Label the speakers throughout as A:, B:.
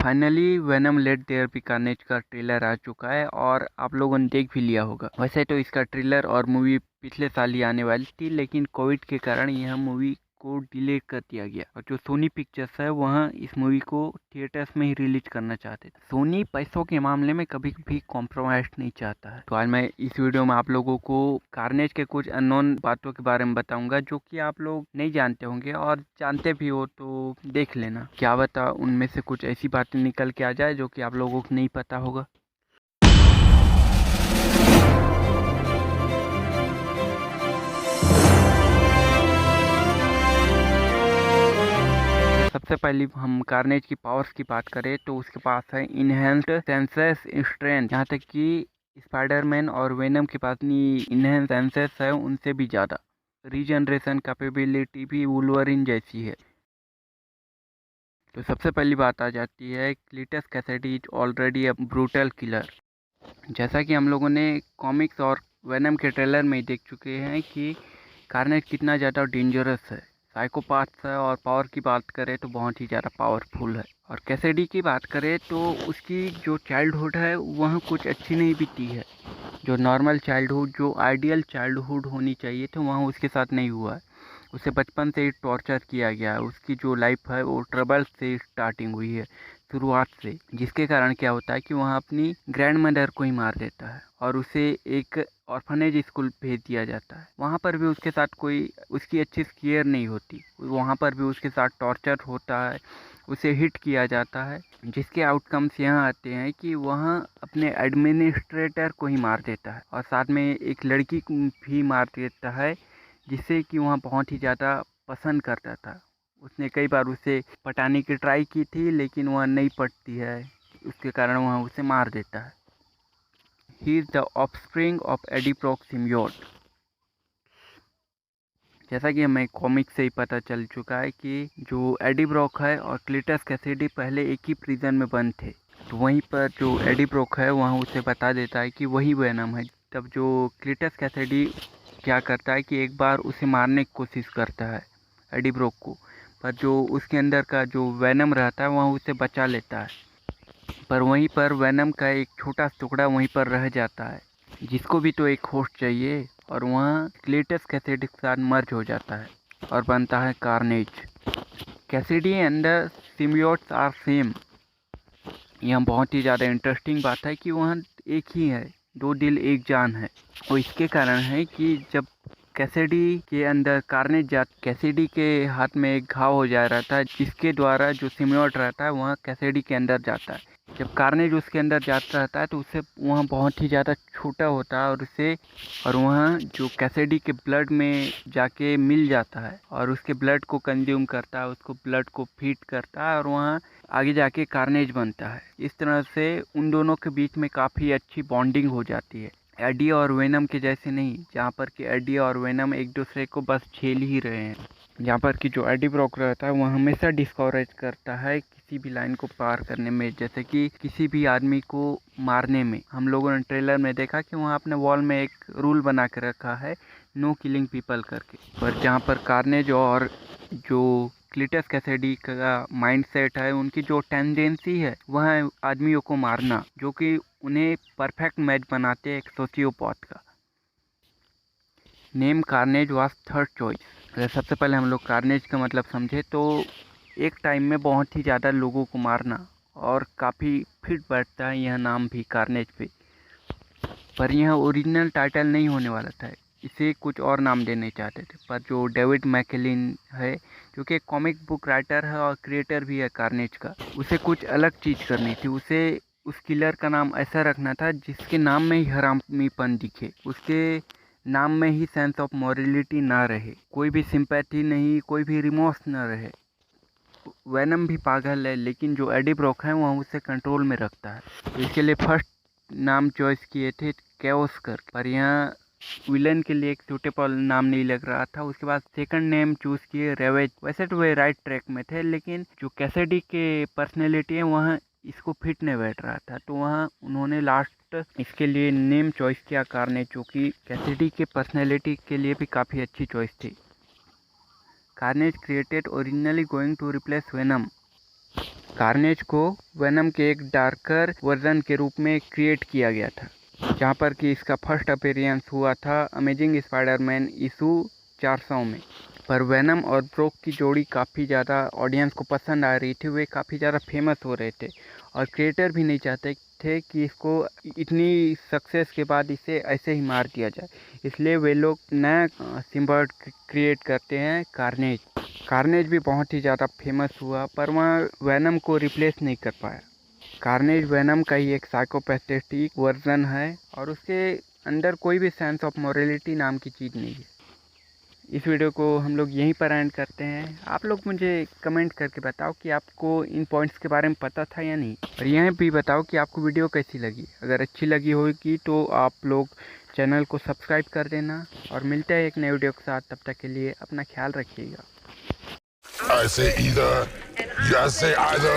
A: Finally Venom let there be Carnage का trailer आ चुका है और आप लोगों ने देख भी लिया होगा। वैसे तो इसका ट्रेलर और मूवी पिछले साल ही आने वाली थी, लेकिन कोविड के कारण यह मूवी को डिले कर दिया गया और जो सोनी पिक्चर्स है वहाँ इस मूवी को थिएटर्स में ही रिलीज करना चाहते थे। सोनी पैसों के मामले में कभी भी कॉम्प्रोमाइज नहीं चाहता है। तो आज मैं इस वीडियो में आप लोगों को कार्नेज के कुछ अननोन बातों के बारे में बताऊंगा जो कि आप लोग नहीं जानते होंगे, और जानते भी हो तो देख लेना, क्या बता उनमें से कुछ ऐसी बातें निकल के आ जाए जो कि आप लोगों को नहीं पता होगा। सबसे पहले हम कार्नेज की पावर्स की बात करें तो उसके पास है इनहेंस्ड सेंसेस स्ट्रेंथ। यहाँ तक कि स्पाइडरमैन और वेनम के पास इनहेंस सेंसेस है उनसे भी ज़्यादा। रीजनरेशन कैपेबिलिटी भी वुल्वरिन जैसी है। तो सबसे पहली बात आ जाती है Cletus Cassidy is already a brutal killer. जैसा कि हम लोगों ने कॉमिक्स और वेनम के ट्रेलर में देख चुके हैं कि कार्नेज कितना ज़्यादा डेंजरस है, साइकोपाथ है, और पावर की बात करें तो बहुत ही ज़्यादा पावरफुल है। और कैसिडी की बात करें तो उसकी जो चाइल्डहुड है वह कुछ अच्छी नहीं बीती है। जो नॉर्मल चाइल्डहुड, जो आइडियल चाइल्डहुड होनी चाहिए तो वहाँ उसके साथ नहीं हुआ है। उसे बचपन से ही टॉर्चर किया गया है। उसकी जो लाइफ है वो ट्रबल से स्टार्टिंग हुई है, शुरुआत से, जिसके कारण क्या होता है कि वहाँ अपनी ग्रैंड मदर को ही मार देता है और उसे एक ऑर्फनेज स्कूल भेज दिया जाता है। वहाँ पर भी उसके साथ कोई उसकी अच्छी केयर नहीं होती। वहाँ पर भी उसके साथ टॉर्चर होता है, उसे हिट किया जाता है, जिसके आउटकम्स यहाँ आते हैं कि वहाँ अपने एडमिनिस्ट्रेटर को ही मार देता है और साथ में एक लड़की को भी मार देता है, जिससे कि वहाँ बहुत ही ज़्यादा पसंद करता था। उसने कई बार उसे पटाने की ट्राई की थी लेकिन वह नहीं पटती है, उसके कारण वह उसे मार देता है। He is the offspring of Adiprok symbiote. जैसा कि हमें कॉमिक से ही पता चल चुका है कि जो एडी ब्रॉक है और क्लीटस कैसिडी पहले एक ही प्रिजन में बंद थे। तो वहीं पर जो एडी ब्रॉक है वहाँ उसे बता देता है कि वही वेनम है। तब जो क्लीटस कैसिडी क्या करता है कि एक बार उसे मारने की कोशिश करता है एडी ब्रॉक को, पर जो उसके अंदर का जो वेनम रहता है वह उसे बचा लेता है। पर वहीं पर वेनम का एक छोटा टुकड़ा वहीं पर रह जाता है, जिसको भी तो एक होस्ट चाहिए, और वहाँ क्लीटस कैसिडी के साथ मर्ज हो जाता है और बनता है Carnage. Cassidy and the symbiotes are same. यह बहुत ही ज़्यादा इंटरेस्टिंग बात है कि वहाँ एक ही है, दो दिल एक जान है। और इसके कारण है कि जब कैसिडी के अंदर कार्नेज कैसिडी के हाथ में एक घाव हो जा रहा था, जिसके द्वारा जो सिम्बियोट रहता है वहाँ कैसिडी के अंदर जाता है। जब कार्नेज उसके अंदर जाता रहता है तो उससे वहाँ बहुत ही ज़्यादा छोटा होता है और वहाँ जो कैसिडी के ब्लड में जाके मिल जाता है और उसके ब्लड को कंज्यूम करता है, उसको ब्लड को फीड करता है और वहाँ आगे जाके कार्नेज बनता है। इस तरह से उन दोनों के बीच में काफ़ी अच्छी बॉन्डिंग हो जाती है। एडी और वेनम के जैसे नहीं, जहाँ पर कि एडी और वेनम एक दूसरे को बस झेल ही रहे हैं। जहाँ पर कि जो एडी ब्रॉक रहता है वह हमेशा डिस्करेज करता है किसी भी लाइन को पार करने में, जैसे कि किसी भी आदमी को मारने में। हम लोगों ने ट्रेलर में देखा कि वहाँ अपने वॉल में एक रूल बना के रखा है, नो किलिंग पीपल करके। पर जहाँ पर कार्नेज और जो क्लीटस कैसिडी का माइंडसेट है, उनकी जो टेंडेंसी है वह आदमियों को मारना, जो कि उन्हें परफेक्ट मैच बनाते हैं एक सोशियोपैथ का। Name carnage was third choice. अगर सबसे पहले हम लोग कार्नेज का मतलब समझे तो एक टाइम में बहुत ही ज़्यादा लोगों को मारना, और काफ़ी फिट बैठता है यह नाम भी कार्नेज पे। पर यह ओरिजिनल टाइटल नहीं होने वाला था, इसे कुछ और नाम देने चाहते थे। पर जो डेविड मैकलिन है, जो कि एक कॉमिक बुक राइटर है और क्रिएटर भी है कार्नेज का, उसे कुछ अलग चीज़ करनी थी। उसे उस किलर का नाम ऐसा रखना था जिसके नाम में ही हरामीपन दिखे, उसके नाम में ही सेंस ऑफ मॉरलिटी ना रहे, कोई भी सिंपैथी नहीं, कोई भी रिमोर्स ना रहे। वेनम भी पागल है लेकिन जो एडी ब्रॉक है वह उसे कंट्रोल में रखता है। तो इसके लिए फर्स्ट नाम चॉइस किए थे कैओस कर, पर यहाँ विलन के लिए एक सूटेबल नाम नहीं लग रहा था। उसके बाद सेकंड नेम चूज़ किए रेवेज। वैसे तो वे राइट ट्रैक में थे, लेकिन जो कैसिडी के पर्सनैलिटी है वहाँ इसको फिट नहीं बैठ रहा था, तो वहाँ उन्होंने लास्ट इसके लिए नेम चॉइस किया कार्नेज, जो कि कैसिडी के पर्सनैलिटी के लिए भी काफ़ी अच्छी चॉइस थी। Carnage created originally going to replace Venom, Carnage को वेनम के एक डार्कर वर्जन के रूप में क्रिएट किया गया था, जहाँ पर कि इसका फर्स्ट अपीयरेंस हुआ था अमेजिंग स्पाइडरमैन इशू 400 में। पर वेनम और ब्रोक की जोड़ी काफ़ी ज़्यादा ऑडियंस को पसंद आ रही थी, वे काफ़ी ज़्यादा फेमस हो रहे थे और क्रिएटर भी नहीं चाहते थे कि इसको इतनी सक्सेस के बाद इसे ऐसे ही मार दिया जाए, इसलिए वे लोग नया सिम्बायोट क्रिएट करते हैं कार्नेज। कार्नेज भी बहुत ही ज़्यादा फेमस हुआ, पर वह वेनम को रिप्लेस नहीं कर पाया। कार्नेज वेनम का ही एक साइकोपैथेटिक वर्जन है और उसके अंदर कोई भी सेंस ऑफ मोरालिटी नाम की चीज़ नहीं है। इस वीडियो को हम लोग यहीं पर एंड करते हैं। आप लोग मुझे कमेंट करके बताओ कि आपको इन पॉइंट्स के बारे में पता था या नहीं, और यह भी बताओ कि आपको वीडियो कैसी लगी। अगर अच्छी लगी होगी तो आप लोग चैनल को सब्सक्राइब कर देना, और मिलते हैं एक नए वीडियो के साथ। तब तक के लिए अपना ख्याल रखिएगा।
B: I say either, you say either,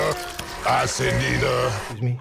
B: I say neither.
C: Excuse me.